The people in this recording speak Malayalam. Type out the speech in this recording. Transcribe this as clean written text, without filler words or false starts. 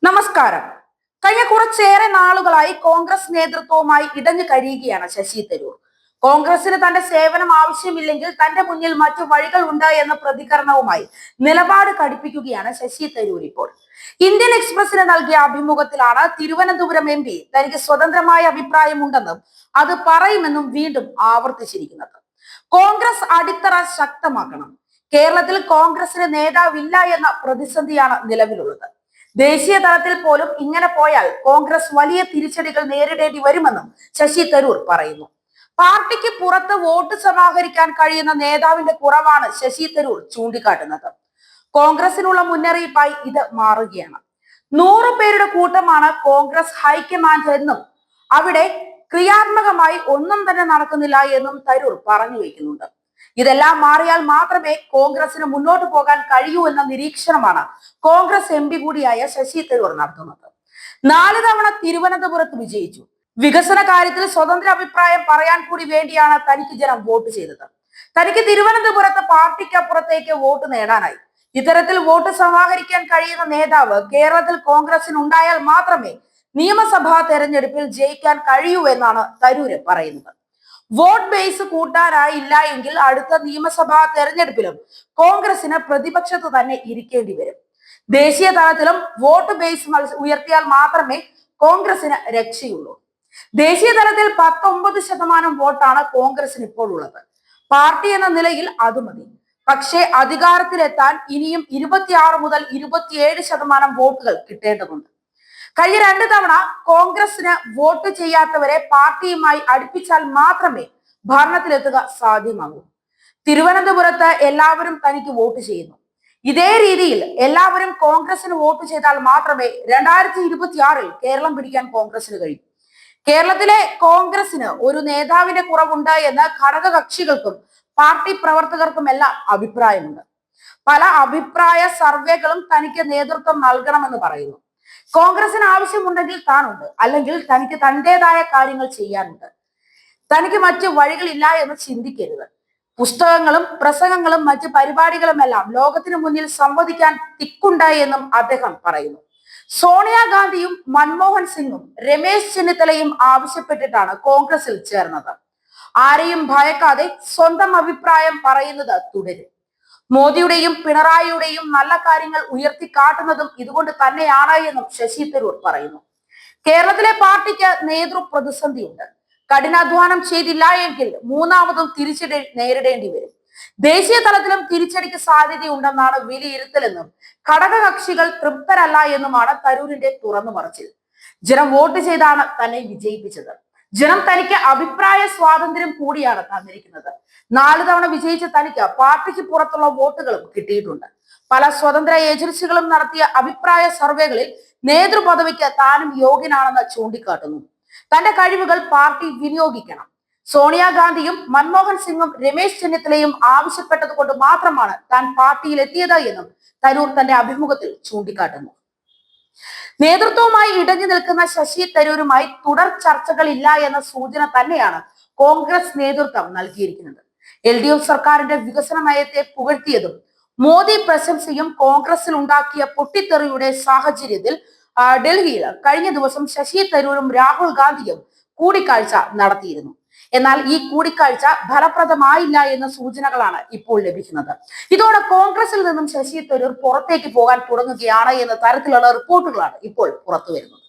നമസ്കാരം. കഴിഞ്ഞ കുറച്ചേറെ നാളുകളായി കോൺഗ്രസ് നേതൃത്വവുമായി ഇടഞ്ഞു കഴിയുകയാണ് ശശി തരൂർ. കോൺഗ്രസിന് തന്റെ സേവനം ആവശ്യമില്ലെങ്കിൽ തന്റെ മുന്നിൽ മറ്റു വഴികൾ ഉണ്ട് എന്ന പ്രതികരണവുമായി നിലപാട് കടുപ്പിക്കുകയാണ് ശശി തരൂർ ഇപ്പോൾ. ഇന്ത്യൻ എക്സ്പ്രസിന് നൽകിയ അഭിമുഖത്തിലാണ് തിരുവനന്തപുരം എം പി തനിക്ക് സ്വതന്ത്രമായ അഭിപ്രായമുണ്ടെന്നും അത് പറയുമെന്നും വീണ്ടും ആവർത്തിച്ചിരിക്കുന്നത്. കോൺഗ്രസ് അടിത്തറ ശക്തമാക്കണം. കേരളത്തിൽ കോൺഗ്രസിന് നേതാവില്ല എന്ന പ്രതിസന്ധിയാണ് നിലവിലുള്ളത്. ദേശീയ തലത്തിൽ പോലും ഇങ്ങനെ പോയാൽ കോൺഗ്രസ് വലിയ തിരിച്ചടികൾ നേരിടേണ്ടി വരുമെന്നും ശശി തരൂർ പറയുന്നു. പാർട്ടിക്ക് പുറത്ത് വോട്ട് സമാഹരിക്കാൻ കഴിയുന്ന നേതാവിന്റെ കുറവാണ് ശശി തരൂർ ചൂണ്ടിക്കാട്ടുന്നത്. കോൺഗ്രസിനുള്ള മുന്നറിയിപ്പായി ഇത് മാറുകയാണ്. 100 പേരുടെ കൂട്ടമാണ് കോൺഗ്രസ് ഹൈക്കമാൻഡ് എന്നും അവിടെ ക്രിയാത്മകമായി ഒന്നും തന്നെ നടക്കുന്നില്ല എന്നും തരൂർ പറഞ്ഞു വയ്ക്കുന്നുണ്ട്. ഇതെല്ലാം മാറിയാൽ മാത്രമേ കോൺഗ്രസിന് മുന്നോട്ട് പോകാൻ കഴിയൂ എന്ന നിരീക്ഷണമാണ് കോൺഗ്രസ് എം പി കൂടിയായ ശശി തരൂർ നടത്തുന്നത്. 4 തവണ തിരുവനന്തപുരത്ത് വിജയിച്ചു. വികസന കാര്യത്തിൽ സ്വതന്ത്ര അഭിപ്രായം പറയാൻ കൂടി വേണ്ടിയാണ് തനിക്ക് ജനം വോട്ട് ചെയ്തത്. തനിക്ക് തിരുവനന്തപുരത്ത് പാർട്ടിക്കപ്പുറത്തേക്ക് വോട്ട് നേടാനായി. ഇത്തരത്തിൽ വോട്ട് സമാഹരിക്കാൻ കഴിയുന്ന നേതാവ് കേരളത്തിൽ കോൺഗ്രസിന് ഉണ്ടായാൽ മാത്രമേ നിയമസഭാ തെരഞ്ഞെടുപ്പിൽ ജയിക്കാൻ കഴിയൂ എന്നാണ് തരൂര് പറയുന്നത്. വോട്ട് ബേസ് കൂട്ടാനായില്ല എങ്കിൽ അടുത്ത നിയമസഭാ തെരഞ്ഞെടുപ്പിലും കോൺഗ്രസിന് പ്രതിപക്ഷത്ത് തന്നെ ഇരിക്കേണ്ടി വരും. ദേശീയ തലത്തിലും വോട്ട് ബേസ് ഉയർത്തിയാൽ മാത്രമേ കോൺഗ്രസിന് രക്ഷയുള്ളൂ. ദേശീയ തലത്തിൽ 19% വോട്ടാണ് കോൺഗ്രസിന് ഇപ്പോൾ ഉള്ളത്. പാർട്ടി എന്ന നിലയിൽ അത് മതി. പക്ഷേ അധികാരത്തിലെത്താൻ ഇനിയും 26 മുതൽ 27% വോട്ടുകൾ കിട്ടേണ്ടതുണ്ട്. കഴിഞ്ഞ 2 തവണ കോൺഗ്രസിന് വോട്ട് ചെയ്യാത്തവരെ പാർട്ടിയുമായി അടുപ്പിച്ചാൽ മാത്രമേ ഭരണത്തിലെത്തുക സാധ്യമാകൂ. തിരുവനന്തപുരത്ത് എല്ലാവരും തനിക്ക് വോട്ട് ചെയ്യുന്നു. ഇതേ രീതിയിൽ എല്ലാവരും കോൺഗ്രസിന് വോട്ട് ചെയ്താൽ മാത്രമേ 2026 കേരളം പിടിക്കാൻ കോൺഗ്രസിന് കഴിയൂ. കേരളത്തിലെ കോൺഗ്രസിന് ഒരു നേതാവിന്റെ കുറവുണ്ട് എന്ന് ഘടകകക്ഷികൾക്കും പാർട്ടി പ്രവർത്തകർക്കുമെല്ലാം അഭിപ്രായമുണ്ട്. പല അഭിപ്രായ സർവേകളും തനിക്ക് നേതൃത്വം നൽകണമെന്ന് പറയുന്നു. കോൺഗ്രസിന് ആവശ്യമുണ്ടെങ്കിൽ താനുണ്ട്, അല്ലെങ്കിൽ തനിക്ക് തന്റേതായ കാര്യങ്ങൾ ചെയ്യാനുണ്ട്. തനിക്ക് മറ്റു വഴികളില്ല എന്ന് ചിന്തിക്കരുത്. പുസ്തകങ്ങളും പ്രസംഗങ്ങളും മറ്റ് പരിപാടികളുമെല്ലാം ലോകത്തിന് മുന്നിൽ സംവദിക്കാൻ തിക്കുണ്ട് എന്നും അദ്ദേഹം പറയുന്നു. സോണിയാഗാന്ധിയും മൻമോഹൻ സിംഗും രമേശ് ചെന്നിത്തലയും ആവശ്യപ്പെട്ടിട്ടാണ് കോൺഗ്രസിൽ ചേർന്നത്. ആരെയും ഭയക്കാതെ സ്വന്തം അഭിപ്രായം പറയുന്നത് തുടരും. മോദിയുടെയും പിണറായിയുടെയും നല്ല കാര്യങ്ങൾ ഉയർത്തിക്കാട്ടുന്നതും ഇതുകൊണ്ട് തന്നെയാണ് എന്നും ശശി തരൂർ പറയുന്നു. കേരളത്തിലെ പാർട്ടിക്ക് നേതൃപ്രതിസന്ധിയുണ്ട്. കഠിനാധ്വാനം ചെയ്തില്ല എങ്കിൽ മൂന്നാമതും തിരിച്ചടി നേരിടേണ്ടി വരും. ദേശീയ തലത്തിലും തിരിച്ചടിക്ക് സാധ്യതയുണ്ടെന്നാണ് വിലയിരുത്തലെന്നും ഘടകകക്ഷികൾ തൃപ്തരല്ല എന്നുമാണ് തരൂരിന്റെ തുറന്നു പറച്ചിൽ. ജനം വോട്ട് ചെയ്താണ് തന്നെ വിജയിപ്പിച്ചത്. ജനം തനിക്ക് അഭിപ്രായ സ്വാതന്ത്ര്യം കൂടിയാണ് തന്നിരിക്കുന്നത്. 4 തവണ വിജയിച്ച തനിക്ക് പാർട്ടിക്ക് പുറത്തുള്ള വോട്ടുകളും കിട്ടിയിട്ടുണ്ട്. പല സ്വതന്ത്ര ഏജൻസികളും നടത്തിയ അഭിപ്രായ സർവേകളിൽ നേതൃപദവിക്ക് താനും യോഗ്യനാണെന്ന് ചൂണ്ടിക്കാട്ടുന്നു. തന്റെ കഴിവുകൾ പാർട്ടി വിനിയോഗിക്കണം. സോണിയാഗാന്ധിയും മൻമോഹൻ സിംഗും രമേശ് ചെന്നിത്തലയും ആവശ്യപ്പെട്ടത് കൊണ്ട് മാത്രമാണ് താൻ പാർട്ടിയിൽ എത്തിയത് എന്നും തരൂർ തന്റെ അഭിമുഖത്തിൽ ചൂണ്ടിക്കാട്ടുന്നു. നേതൃത്വവുമായി ഇടഞ്ഞു നിൽക്കുന്ന ശശി തരൂരുമായി തുടർ ചർച്ചകളില്ല എന്ന സൂചന തന്നെയാണ് കോൺഗ്രസ് നേതൃത്വം നൽകിയിരിക്കുന്നത്. LDF സർക്കാരിന്റെ വികസന നയത്തെ പുകഴ്ത്തിയതും മോദി പ്രശംസയും കോൺഗ്രസിൽ ഉണ്ടാക്കിയ പൊട്ടിത്തെറിയുടെ സാഹചര്യത്തിൽ ഡൽഹിയിൽ കഴിഞ്ഞ ദിവസം ശശി തരൂരും രാഹുൽ ഗാന്ധിയും കൂടിക്കാഴ്ച നടത്തിയിരുന്നു. എന്നാൽ ഈ കൂടിക്കാഴ്ച ഫലപ്രദമായില്ല എന്ന സൂചനകളാണ് ഇപ്പോൾ ലഭിക്കുന്നത്. ഇതോടെ കോൺഗ്രസിൽ നിന്നും ശശി തരൂർ പുറത്തേക്ക് പോകാൻ തുടങ്ങുകയാണ് എന്ന തരത്തിലുള്ള റിപ്പോർട്ടുകളാണ് ഇപ്പോൾ പുറത്തു വരുന്നത്.